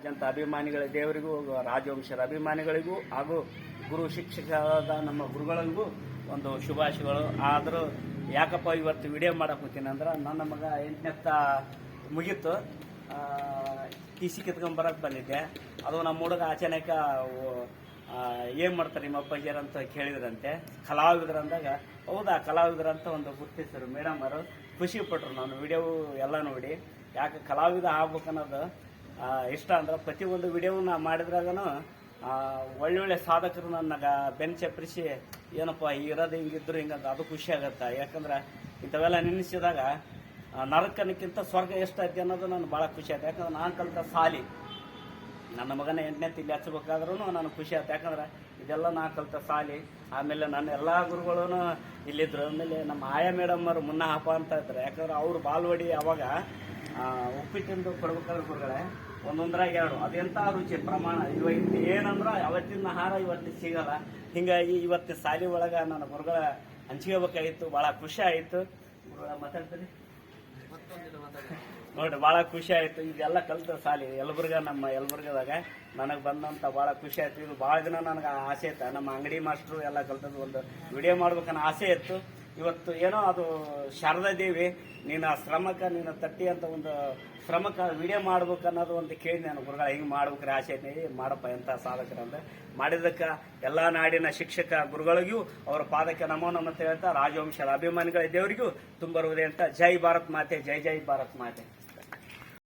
ಅತ್ಯಂತ ಅಭಿಮಾನಿಗಳ ದೇವರಿಗೂ ರಾಜವಂಶದ ಅಭಿಮಾನಿಗಳಿಗೂ ಹಾಗೂ ಗುರು ಶಿಕ್ಷಕರಾದ ನಮ್ಮ ಗುರುಗಳಿಗೂ ಒಂದು ಶುಭಾಶಯಗಳು. ಆದರೂ ಯಾಕಪ್ಪ ಇವತ್ತು ವಿಡಿಯೋ ಮಾಡಕ್ಕೆ ಹೋಗ್ತೀನಿ ಅಂದ್ರೆ ನನ್ನ ಮಗ 8ನೇತ್ತ ಮುಗೀತು, ಟಿ ಸಿ ಕಿತ್ಕೊಂಡ್ಬರಕ್ಕೆ ಬಂದಿದ್ದೆ. ಅದು ನಮ್ಮ ಹುಡುಗ ಅಚಾನಕ ಏನು ಮಾಡ್ತಾರೆ ನಿಮ್ಮ ಅಪ್ಪಾಜಿಯರ್ ಅಂತ ಕೇಳಿದ್ರಂತೆ, ಕಲಾವಿದರಂದಾಗ ಹೌದಾ ಕಲಾವಿದರಂತ ಒಂದು ಗುರ್ತಿಸಿದ್ರು ಮೇಡಮ್ ಅವರು. ಖುಷಿ ಪಟ್ಟರು ನಾನು ವಿಡಿಯೋ ಎಲ್ಲ ನೋಡಿ. ಯಾಕೆ ಕಲಾವಿದ ಆಗ್ಬೇಕನ್ನೋದು ಇಷ್ಟ ಅಂದ್ರೆ ಪ್ರತಿಯೊಂದು ವಿಡಿಯೋನ ಮಾಡಿದ್ರಾಗನು ಒಳ್ಳೊಳ್ಳೆ ಸಾಧಕರು ನನ್ನ ಬೆನ್ ಚಪ್ಪರಿಸಿ ಏನಪ್ಪ ಇರೋದು ಹಿಂಗಿದ್ರು ಹಿಂಗಂತ ಅದು ಖುಷಿ ಆಗತ್ತೆ. ಯಾಕಂದ್ರೆ ಇಂಥವೆಲ್ಲ ನೆನೆಸಿದಾಗ ನರಕನಕ್ಕಿಂತ ಸ್ವರ್ಗ ಎಷ್ಟೈತಿ ಅನ್ನೋದು ನನಗೆ ಭಾಳ ಖುಷಿ ಆಯ್ತು. ಯಾಕಂದ್ರೆ ನಾನು ಕಲಿತ ಸಾಲಿ ನನ್ನ ಮಗನ 8ನೇತ್ ಇಲ್ಲಿ ಹಚ್ಚಬೇಕಾದ್ರೂ ನನಗೆ ಖುಷಿ ಆಯ್ತು. ಯಾಕಂದ್ರೆ ಇದೆಲ್ಲ ನಾನು ಕಲಿತ ಸಾಲಿ. ಆಮೇಲೆ ನನ್ನ ಎಲ್ಲ ಗುರುಗಳೂ ಇಲ್ಲಿದ್ರು. ಆಮೇಲೆ ನಮ್ಮ ಆಯಾ ಮೇಡಮ್ ಅವರು ಮುನ್ನ ಹಬ್ಬ ಅಂತ ಇದ್ರು. ಯಾಕಂದ್ರೆ ಅವ್ರು ಬಾಲ್ವಡಿ ಅವಾಗ ಉಪ್ಪಿಟ್ಟಿಂದು ಕೊಡ್ಬೇಕಾದ್ರೆ ಗುರುಗಳೇ ಒಂದೊಂದ್ರಾಗ 2 ಅದೆಂಥ ರುಚಿ ಪ್ರಮಾಣ ಇವತ್ತು ಏನಂದ್ರೆ ಅವತ್ತಿನ ಆಹಾರ ಇವತ್ತು ಸಿಗಲ್ಲ. ಹಿಂಗಾಗಿ ಇವತ್ತಿನ ಸಾಲಿ ಒಳಗೆ ನನ್ನ ಗುರುಗಳ ಹಂಚ್ಕೋಬೇಕಾಗಿತ್ತು. ಭಾಳ ಖುಷಿ ಆಯಿತು. ಮಾತಾಡ್ತೀನಿ ನೋಡ್ರಿ, ಭಾಳ ಖುಷಿ ಆಯಿತು. ಇದೆಲ್ಲ ಕಲಿತ ಸಾಲಿ ನಮ್ಮ ಯಲಬುರ್ಗದಾಗ ನನಗೆ ಬಂದಂತ ಭಾಳ ಖುಷಿ ಆಯ್ತು. ಇದು ಭಾಳ ದಿನ ನನಗೆ ಆಸೆ ಇತ್ತು. ನಮ್ಮ ಅಂಗಡಿ ಮಾಸ್ಟ್ರು ಎಲ್ಲ ಕಲ್ತದ್ದು ಒಂದು ವಿಡಿಯೋ ಮಾಡ್ಬೇಕನ್ನೋ ಆಸೆ ಇತ್ತು. ಇವತ್ತು ಏನೋ ಅದು ಶಾರದಾ ದೇವಿ ನೀನು ಶ್ರಮಕ್ಕೆ ನೀನು ತಟ್ಟಿ ಅಂತ ಒಂದು ಶ್ರಮಕ್ಕೆ ವಿಡಿಯೋ ಮಾಡ್ಬೇಕನ್ನೋದು ಒಂದು ಕೇಳಿ ನಾನು ಗುರುಗಳ ಹಿಂಗೆ ಮಾಡ್ಬೇಕ್ರೆ ಆಸೆ ಐತಿ ಮಾಡಪ್ಪ ಎಂಥ ಸಾಧಕರಂದ್ರೆ ಮಾಡಿದ್ದಕ್ಕೆ ಎಲ್ಲ ನಾಡಿನ ಶಿಕ್ಷಕ ಗುರುಗಳಿಗೂ ಅವರ ಪಾದಕ್ಕೆ ನಮೋ ನಮತ್ತೆ ಹೇಳ್ತಾ ರಾಜವಂಶದ ಅಭಿಮಾನಿಗಳ ದೇವರಿಗೂ ತುಂಬ ಹೃದಯ ಅಂತ ಜೈ ಭಾರತ್ ಮಾತೆ, ಜೈ ಜೈ ಭಾರತ್ ಮಾತೆ.